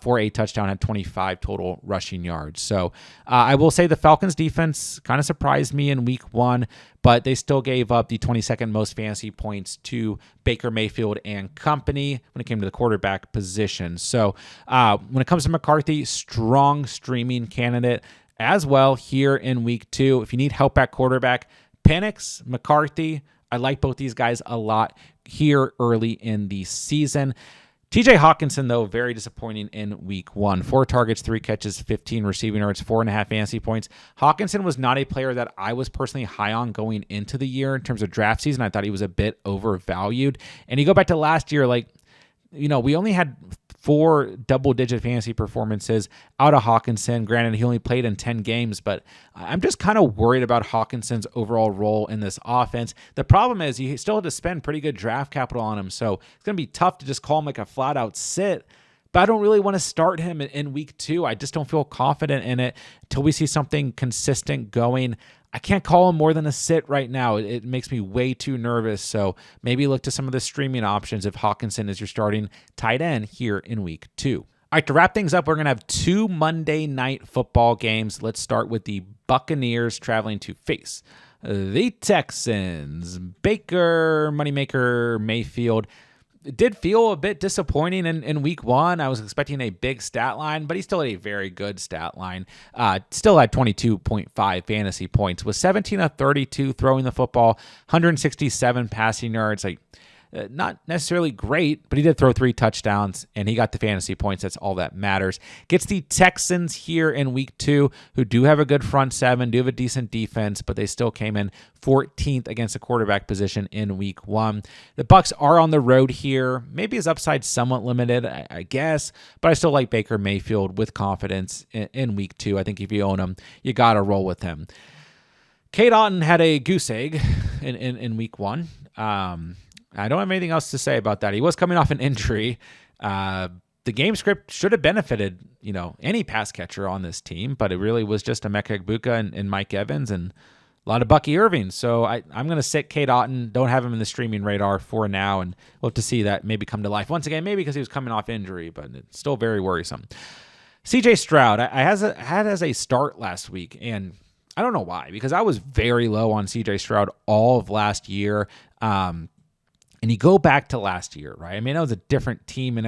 for a touchdown, had 25 total rushing yards. So I will say the Falcons defense kind of surprised me in week one, but they still gave up the 22nd most fantasy points to Baker Mayfield and company when it came to the quarterback position. So when it comes to McCarthy, strong streaming candidate as well here in week two. If you need help at quarterback, Penix, McCarthy, I like both these guys a lot here early in the season. TJ Hawkinson, though, very disappointing in week one. 4 targets, 3 catches, 15 receiving yards, 4.5 fantasy points. Hawkinson was not a player that I was personally high on going into the year in terms of draft season. I thought he was a bit overvalued. And you go back to last year, we only had 4 double-digit fantasy performances out of Hawkinson. Granted, he only played in 10 games, but I'm just kind of worried about Hawkinson's overall role in this offense. The problem is you still had to spend pretty good draft capital on him, so it's going to be tough to just call him like a flat-out sit. But I don't really want to start him in week 2. I just don't feel confident in it until we see something consistent going. I can't call him more than a sit right now. It makes me way too nervous. So maybe look to some of the streaming options if Hawkinson is your starting tight end here in week 2. All right, to wrap things up, we're going to have 2 Monday night football games. Let's start with the Buccaneers traveling to face the Texans. Baker, Moneymaker, Mayfield. It did feel a bit disappointing in week 1. I was expecting a big stat line, but he still had a very good stat line. Still had 22.5 fantasy points, was 17 of 32 throwing the football, 167 passing yards. Not necessarily great, but he did throw 3 touchdowns, and he got the fantasy points. That's all that matters. Gets the Texans here in week 2, who do have a good front 7, do have a decent defense, but they still came in 14th against the quarterback position in week 1. The Bucs are on the road here. Maybe his upside somewhat limited, I guess, but I still like Baker Mayfield with confidence in week 2. I think if you own him, you got to roll with him. Cade Otton had a goose egg in week 1. I don't have anything else to say about that. He was coming off an injury. The game script should have benefited, any pass catcher on this team, but it really was just Emeka Egbuka and Mike Evans and a lot of Bucky Irving. So I'm going to sit Cade Otton. Don't have him in the streaming radar for now, and we'll have to see that maybe come to life. Once again, maybe because he was coming off injury, but it's still very worrisome. CJ Stroud, I had as a start last week, and I don't know why, because I was very low on CJ Stroud all of last year. And you go back to last year, right? I mean, it was a different team in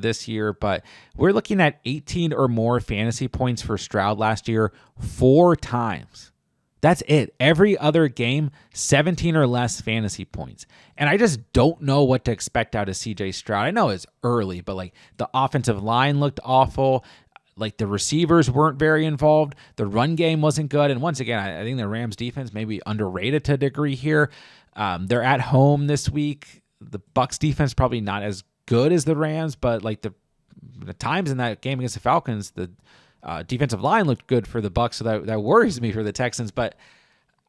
this year, but we're looking at 18 or more fantasy points for Stroud last year 4 times. That's it. Every other game, 17 or less fantasy points. And I just don't know what to expect out of CJ Stroud. I know it's early, but the offensive line looked awful. The receivers weren't very involved. The run game wasn't good. And once again, I think the Rams defense may be underrated to a degree here. They're at home this week. The Bucs defense probably not as good as the Rams, but the times in that game against the Falcons, the defensive line looked good for the Bucs, so that worries me for the Texans. But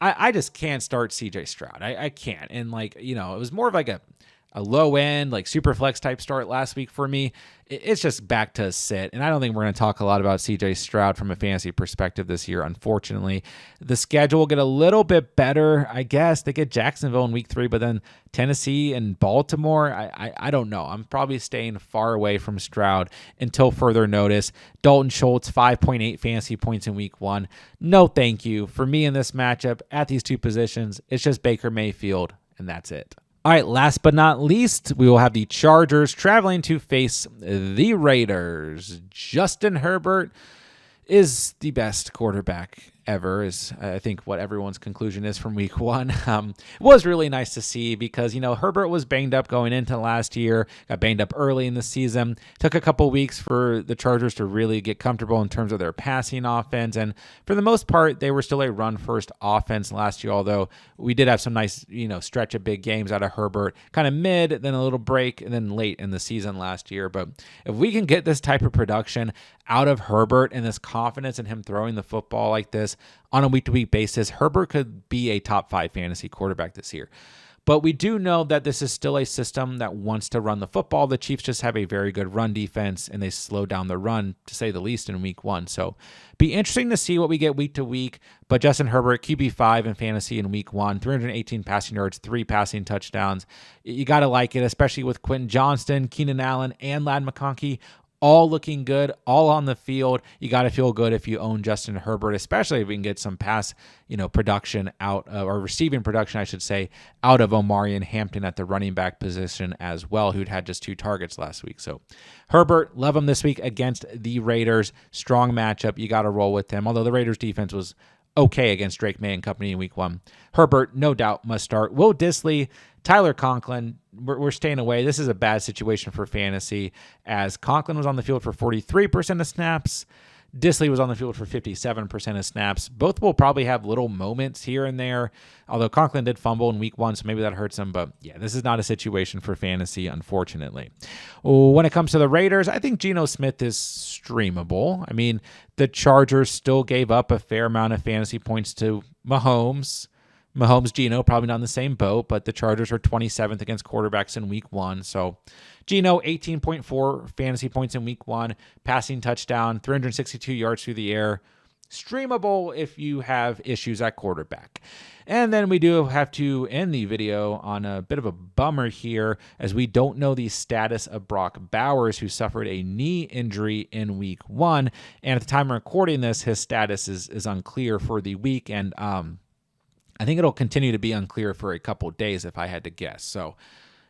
I just can't start CJ Stroud. I can't. And it was more of a low end, super flex type start last week for me. It's just back to a sit. And I don't think we're going to talk a lot about CJ Stroud from a fantasy perspective this year, unfortunately. The schedule will get a little bit better, I guess. They get Jacksonville in week 3, but then Tennessee and Baltimore. I don't know. I'm probably staying far away from Stroud until further notice. Dalton Schultz, 5.8 fantasy points in week 1. No thank you. For me in this matchup at these 2 positions, it's just Baker Mayfield, and that's it. All right, last but not least, we will have the Chargers traveling to face the Raiders. Justin Herbert is the best quarterback ever, is I think what everyone's conclusion is from week 1. It was really nice to see because, Herbert was banged up going into last year, got banged up early in the season. Took a couple weeks for the Chargers to really get comfortable in terms of their passing offense. And for the most part, they were still a run-first offense last year, although we did have some nice, stretch of big games out of Herbert, kind of mid, then a little break, and then late in the season last year. But if we can get this type of production out of Herbert and this confidence in him throwing the football like this on a week-to-week basis, Herbert could be a top 5 fantasy quarterback this year. But we do know that this is still a system that wants to run the football. The Chiefs just have a very good run defense, and they slow down the run, to say the least, in week 1. So be interesting to see what we get week to week. But Justin Herbert, QB5 in fantasy in week 1, 318 passing yards, 3 passing touchdowns. You got to like it, especially with Quentin Johnston, Keenan Allen, and Ladd McConkey all looking good, all on the field. You got to feel good if you own Justin Herbert, especially if we can get some pass, production out of, or receiving production, I should say, out of Omari and Hampton at the running back position as well, who'd had just 2 targets last week. So Herbert, love him this week against the Raiders. Strong matchup. You got to roll with him. Although the Raiders defense was okay against Drake May and company in week 1. Herbert, no doubt, must start. Will Dissly, Tyler Conklin, we're staying away. This is a bad situation for fantasy, as Conklin was on the field for 43% of snaps. Dissly was on the field for 57% of snaps. Both will probably have little moments here and there, although Conklin did fumble in week 1, so maybe that hurts him. But yeah, this is not a situation for fantasy, unfortunately. When it comes to the Raiders, I think Geno Smith is streamable. I mean, the Chargers still gave up a fair amount of fantasy points to Mahomes, Geno, probably not in the same boat, but the Chargers are 27th against quarterbacks in week 1. So Geno, 18.4 fantasy points in week 1, passing touchdown, 362 yards through the air. Streamable if you have issues at quarterback. And then we do have to end the video on a bit of a bummer here, as we don't know the status of Brock Bowers, who suffered a knee injury in week 1. And at the time of recording this, his status is unclear for the week. And I think it'll continue to be unclear for a couple days if I had to guess. So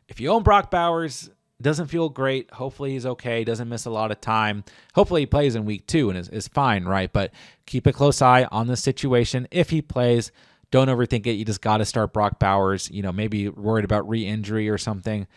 if you own Brock Bowers, doesn't feel great. Hopefully he's okay. Doesn't miss a lot of time. Hopefully he plays in week 2 and is fine, right? But keep a close eye on the situation. If he plays, don't overthink it. You just got to start Brock Bowers. Maybe worried about re-injury or something.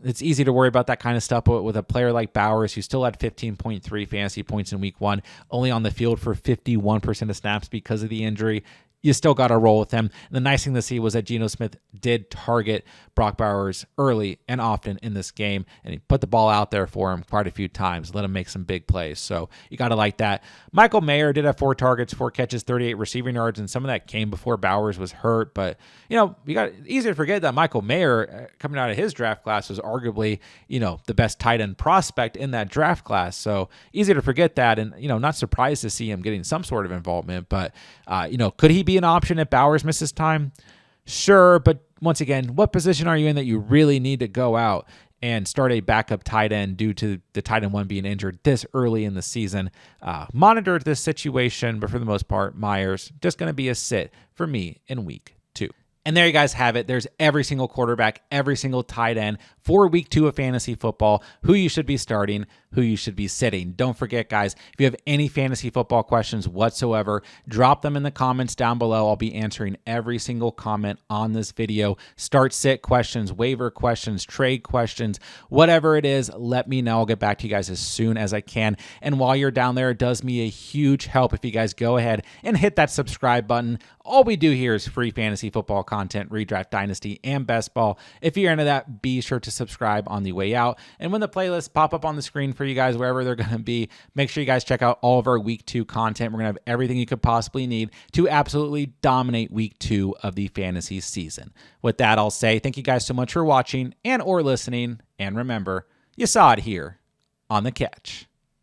It's easy to worry about that kind of stuff, but with a player like Bowers, who still had 15.3 fantasy points in week 1, only on the field for 51% of snaps because of the injury, you still got to roll with him. And the nice thing to see was that Geno Smith did target Brock Bowers early and often in this game, and he put the ball out there for him quite a few times, let him make some big plays. So you got to like that. Michael Mayer did have 4 targets, 4 catches, 38 receiving yards, and some of that came before Bowers was hurt. But, you got easy to forget that Michael Mayer, coming out of his draft class, was arguably, the best tight end prospect in that draft class. So easy to forget that, and, not surprised to see him getting some sort of involvement. But, could he be an option if Bowers misses time? Sure, but once again, what position are you in that you really need to go out and start a backup tight end due to the tight end 1 being injured this early in the season? Monitor this situation, but for the most part, Myers just going to be a sit for me in week 2. And there you guys have it. There's every single quarterback, every single tight end for week 2 of fantasy football, who you should be starting, who you should be sitting. Don't forget, guys, if you have any fantasy football questions whatsoever, drop them in the comments down below. I'll be answering every single comment on this video. Start sit questions, waiver questions, trade questions, whatever it is, let me know. I'll get back to you guys as soon as I can. And while you're down there, it does me a huge help if you guys go ahead and hit that subscribe button. All we do here is free fantasy football content, redraft, dynasty, and best ball. If you're into that, be sure to subscribe on the way out. And when the playlists pop up on the screen for you guys, wherever they're going to be, make sure you guys check out all of our week 2 content. We're going to have everything you could possibly need to absolutely dominate week 2 of the fantasy season. With that, I'll say thank you guys so much for watching and or listening. And remember, you saw it here on The Catch.